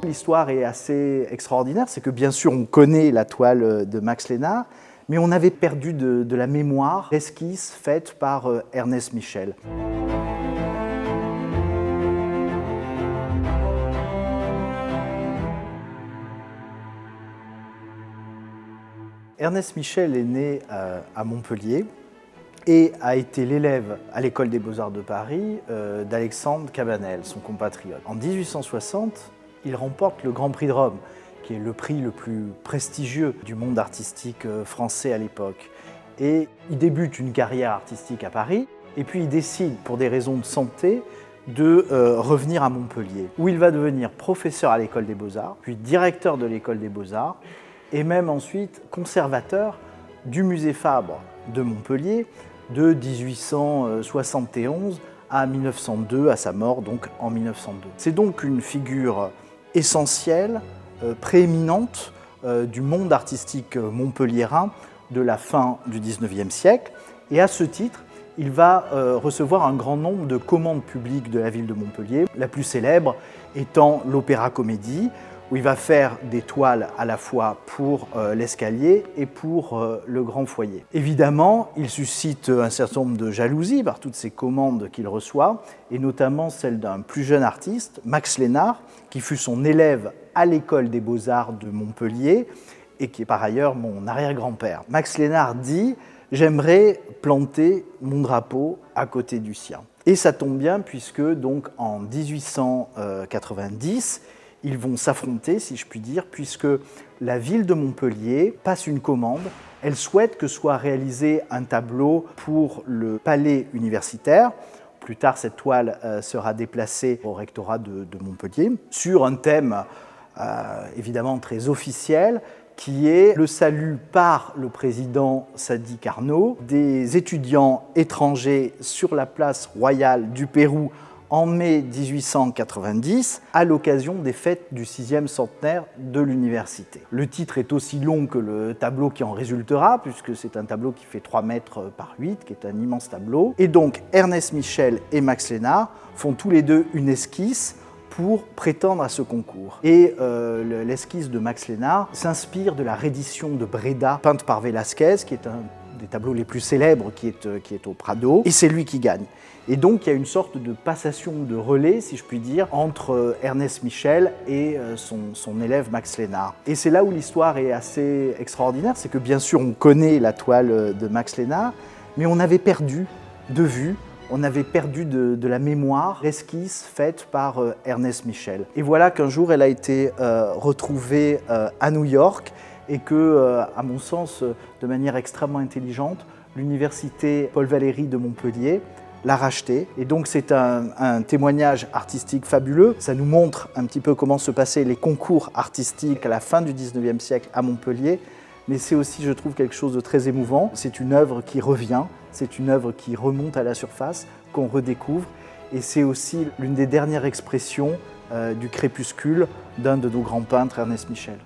L'histoire est assez extraordinaire, c'est que bien sûr on connaît la toile de Max Lénard, mais on avait perdu de la mémoire l'esquisse faite par Ernest Michel. Ernest Michel est né à Montpellier et a été l'élève à l'École des Beaux-Arts de Paris d'Alexandre Cabanel, son compatriote. En 1860, il remporte le Grand Prix de Rome, qui est le prix le plus prestigieux du monde artistique français à l'époque. Et il débute une carrière artistique à Paris, et puis il décide, pour des raisons de santé, de revenir à Montpellier, où il va devenir professeur à l'École des Beaux-Arts, puis directeur de l'École des Beaux-Arts, et même ensuite conservateur du musée Fabre de Montpellier de 1871 à 1902, à sa mort donc en 1902. C'est donc une figure essentielle, prééminente du monde artistique montpelliérain de la fin du XIXe siècle, et à ce titre, il va recevoir un grand nombre de commandes publiques de la ville de Montpellier, la plus célèbre étant l'Opéra-Comédie, où il va faire des toiles à la fois pour l'escalier et pour le grand foyer. Évidemment, il suscite un certain nombre de jalousies par toutes ces commandes qu'il reçoit, et notamment celle d'un plus jeune artiste, Max Lénard, qui fut son élève à l'École des Beaux-Arts de Montpellier, et qui est par ailleurs mon arrière-grand-père. Max Lénard dit « J'aimerais planter mon drapeau à côté du sien ». Et ça tombe bien puisque donc en 1890, ils vont s'affronter, si je puis dire, puisque la ville de Montpellier passe une commande. Elle souhaite que soit réalisé un tableau pour le palais universitaire. Plus tard, cette toile sera déplacée au rectorat de Montpellier, sur un thème évidemment très officiel, qui est le salut par le président Sadi Carnot des étudiants étrangers sur la place royale du Pérou en mai 1890, à l'occasion des fêtes du 6e centenaire de l'université. Le titre est aussi long que le tableau qui en résultera, puisque c'est un tableau qui fait 3 mètres par 8, qui est un immense tableau. Et donc Ernest Michel et Max Lénard font tous les deux une esquisse pour prétendre à ce concours. Et l'esquisse de Max Lénard s'inspire de la reddition de Breda, peinte par Velázquez, qui est un des tableaux les plus célèbres qui est au Prado, et c'est lui qui gagne. Et donc il y a une sorte de passation de relais, si je puis dire, entre Ernest Michel et son élève Max Lénard. Et c'est là où l'histoire est assez extraordinaire, c'est que bien sûr on connaît la toile de Max Lénard, mais on avait perdu de vue, on avait perdu de la mémoire l'esquisse faite par Ernest Michel. Et voilà qu'un jour elle a été retrouvée à New York, et que, à mon sens, de manière extrêmement intelligente, l'université Paul Valéry de Montpellier l'a rachetée. Et donc c'est un témoignage artistique fabuleux. Ça nous montre un petit peu comment se passaient les concours artistiques à la fin du XIXe siècle à Montpellier. Mais c'est aussi, je trouve, quelque chose de très émouvant. C'est une œuvre qui revient, c'est une œuvre qui remonte à la surface, qu'on redécouvre. Et c'est aussi l'une des dernières expressions du crépuscule d'un de nos grands peintres, Ernest Michel.